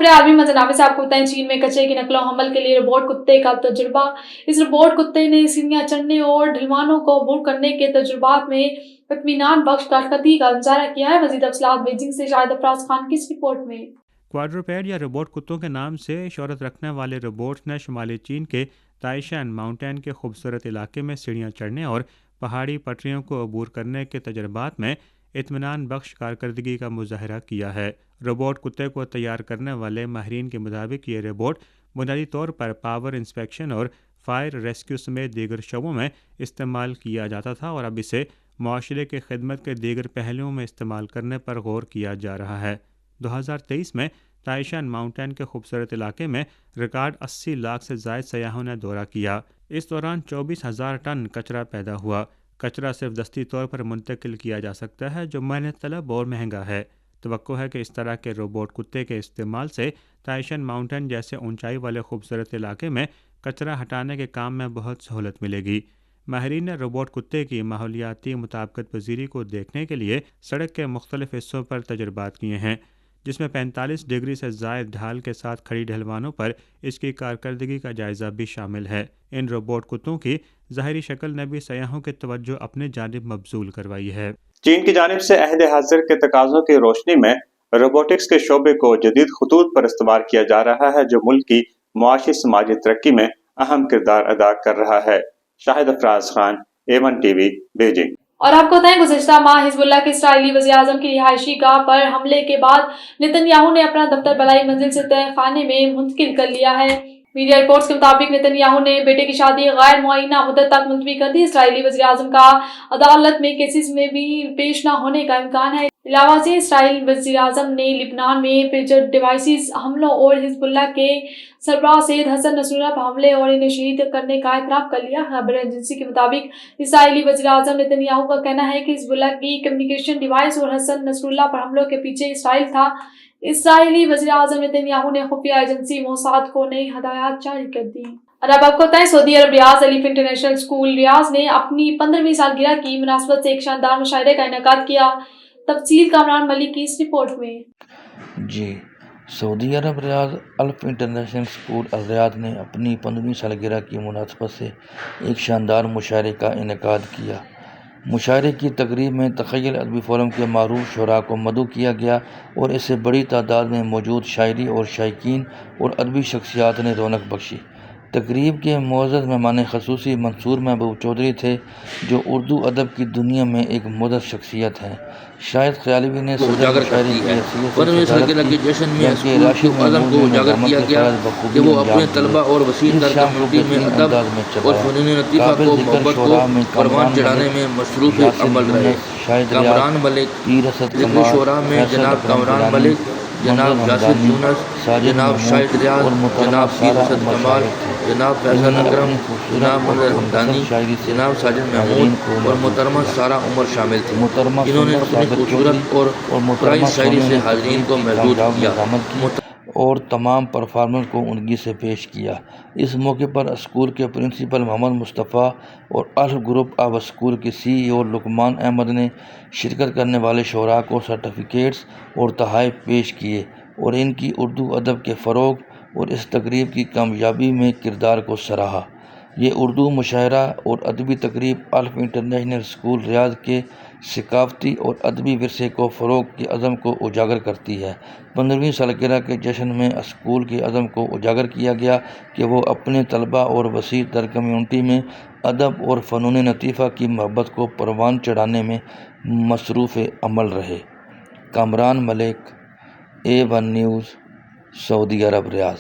खबरें आर्मी मंजरनामे से आपको बताएं। चीन में कचरे की नकलो हमल के लिए रोबोट कुत्ते का तजुर्बा। इस रोबोट कुत्ते ने सीढ़ियां चढ़ने और ढलवानों को अबूर करने के तजुर्बात में इत्मीनान बख्श कारकर्दगी का मुजाहरा किया है। मजीद तफसीलात बीजिंग से शाहिद अफराज खान की इस रिपोर्ट में। क्वाड्रूपेड या रोबोट कुत्तों के नाम से शोहरत रखने वाले रोबोट्स ने शुमाली चीन के ताइशान माउंटेन के खूबसूरत इलाके में सीढ़ियाँ चढ़ने और पहाड़ी पटरियों को अबूर करने के तजर्बात में इत्मीनान बख्श कारकर्दगी का मुजाहरा किया है। रोबोट कुत्ते को तैयार करने वाले माहिरीन के मुताबिक ये रोबोट बुनियादी तौर पर पावर इंस्पेक्शन और फायर रेस्क्यू समेत दीगर शोबों में इस्तेमाल किया जाता था और अब इसे माशरे की खिदमत के दीगर पहलुओं में इस्तेमाल करने पर गौर किया जा रहा है। 2023 में ताइशान माउंटेन के खूबसूरत इलाके में रिकॉर्ड 80 लाख से ज़ायद सयाहों ने दौरा किया। इस दौरान 24,000 टन कचरा पैदा हुआ। कचरा सिर्फ दस्ती तौर पर मुंतकिल किया जा सकता है, जो मेहनत तलब और महंगा है। तवक्को है कि इस तरह के रोबोट कुत्ते के इस्तेमाल से ताइशान माउंटेन जैसे ऊंचाई वाले खूबसूरत इलाके में कचरा हटाने के काम में बहुत सहूलत मिलेगी। माहिरीन ने रोबोट कुत्ते की माहौलियाती मुताबिकत पजीरी को देखने के लिए सड़क के मुख्तलिफ हिस्सों पर तजर्बात किए हैं, जिसमें 45 डिग्री से ज़ायद ढाल के साथ खड़ी ढलवानों पर इसकी कारकर्दगी का जायज़ा भी शामिल है। इन रोबोट कुत्तों की ज़ाहिरी शक्ल ने भी सयाहों की तवज्जो अपने जानिब मबजूल करवाई है। चीन की जानिब से अहद हाजिर के तकाज़ों की रोशनी में रोबोटिक्स के शोबे को जदीद खतूत पर इस्तेमाल किया जा रहा है, जो मुल्क की मुआशी समाजी तरक्की में अहम किरदार अदा कर रहा है। Shahid Afraz Khan, A1 TV, Beijing. और आपको बताएं, गुज़िश्ता माह हिजबुल्लाह के इस्राईली वज़ीर-ए-आज़म की रिहायशी गाह पर हमले के बाद नेतन्याहू ने अपना दफ्तर बलाई मंजिल से तय खाने में मुंतकिल कर लिया है। मीडिया रिपोर्ट्स के मुताबिक नेतन्याहू ने बेटे की शादी गैर मुअय्यना मुद्दत तक मुलतवी कर दी। इस्राईली वज़ीर-ए-आज़म का अदालत में केसेस में भी पेश न होने का इम्कान है। इलावा से इसराइल वज़ीर-ए-आज़म ने लिबनान में पेजर डिवाइसेस हमलों और हिजबुल्लाह के सरबराह सैयद हसन नसरुल्लाह पर हमले और इन्हें शहीद करने का एतराफ़ कर लिया। खबर एजेंसी के मुताबिक इसराइली वज़ीर-ए-आज़म नेतन्याहू का कहना है कि हिजबुल्लाह की कम्युनिकेशन डिवाइस और हसन नसरुल्लाह पर हमलों के पीछे इसराइल था। इसराइली वज़ीर-ए-आज़म नेतन्याहू ने खुफिया एजेंसी मोसाद को नई हदायत जारी कर दी। और अब आपको बताएं, सऊदी अरब रियाज अलीफ इंटरनेशनल स्कूल रियाज ने अपनी 15वीं सालगिरह की मुनासबत से एक शानदार मुशायरे का इनेकाद किया। तफसील कामरान मलिक की इस रिपोर्ट में। जी, सऊदी अरब रियाज अल्फ इंटरनेशनल स्कूल रियाद ने अपनी 15वीं सालगिरह की मुनासबत से एक शानदार मुशायरे का इनेकाद किया। मुशायरे की तकरीब में तख़य्युल अदबी फोरम के मारूफ शुरा को मदऊ किया गया और इससे बड़ी तादाद में मौजूद शायरी और शायकीन और अदबी शख्सियात ने रौनक बख्शी। तकरीब के मुअज़्ज़ज़ मेहमान ख़ुसूसी मंसूर महबूब चौधरी थे, जो उर्दू अदब की दुनिया में एक मुअज़्ज़ज़ शख्सियत हैं। शाहिद ख़याली ने उजागर की है। 15वीं सालगिरह के जश्न में स्कूल के अज़म को उजागर किया गया कि वो अपने तलबा और वसीअ तर कम्युनिटी में अदब और फ़नून लतीफ़ा को मोहब्बत को परवान चढ़ाने में मसरूफ़ अमल रहे। कामरान मलिक, ज़िक्र शुरा में जनाब कामरान मलिक, जनाब यासिर यूनुस, जनाब शाहिद रियाज, जनाब पीर असद कमाल, जनाब फैसल अकरम, जनाब मंजर हमदानी, जनाब साजिद महमूद और मोहतरमा सारा उमर शामिल थी। इन्होंने अपनी खूबसूरत और मुतराइज़ शायरी से हाज़रीन को महज़ूज़ किया और तमाम परफॉर्मर को उनगी से पेश किया। इस मौके पर स्कूल के प्रिंसिपल मोहम्मद मुस्तफ़ा और अल्फ ग्रुप ऑफ स्कूल के CEO लुकमान अहमद ने शिरकत करने वाले शोरा को सर्टिफिकेट्स और तोहफ़े पेश किए और इनकी उर्दू अदब के फ़रोग़ और इस तकरीब की कामयाबी में किरदार को सराहा। ये उर्दू मुशायरा और अदबी तकरीब अल्फ इंटरनेशनल स्कूल रियाद के सकाफ़ती और अदबी विरसे को फ़रोग़ के अज़म को उजागर करती है। 15वीं सालगिरह के जश्न में स्कूल के अज़म को उजागर किया गया कि वो अपने तलबा और वसी तर कम्यूनिटी में अदब और फ़नून लतीफ़ा की मोहब्बत को परवान चढ़ाने में मसरूफ़ अमल रहे। कामरान मलिक, A1 न्यूज़, सऊदी अरब रियाद।